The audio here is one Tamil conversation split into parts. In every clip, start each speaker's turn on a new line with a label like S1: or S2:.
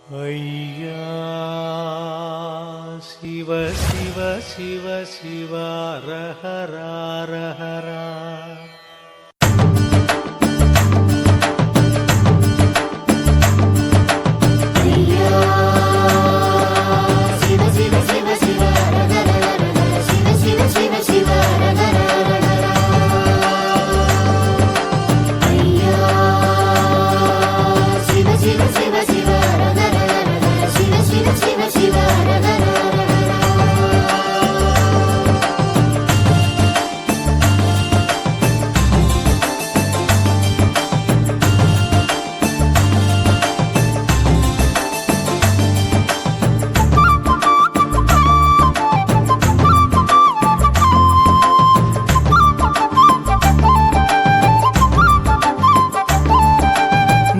S1: ஐயா சிவ சிவ சிவ சிவ ரஹரா ரஹரா.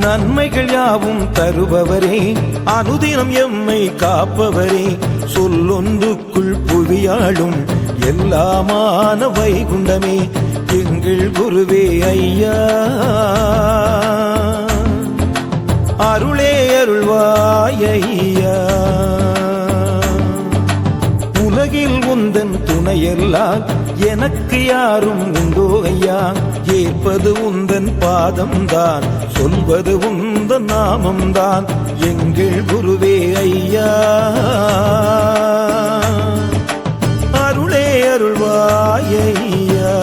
S2: நன்மைகள் யாவும் தருபவரே, அனுதினம் எம்மை காப்பவரே, சொல்லொன்றுக்குள் புவியாளும் எல்லாமான வைகுண்டமே எங்கள் குருவே ஐயா. அருளே அருள்வாய் ஐயா. உலகில் உந்தன் துணையெல்லாம் எனக்கு யாரும் உண்டோ ஐயா. ஏற்பது உந்தன் பாதம்தான், சொல்வது உந்தன் நாமம்தான் எங்கள் குருவே ஐயா. அருளே அருள்வாய் ஐயா.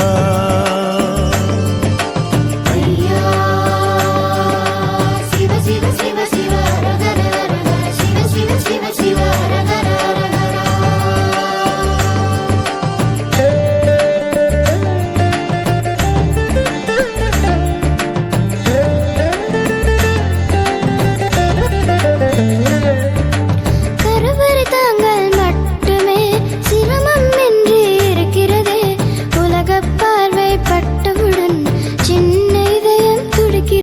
S3: பட்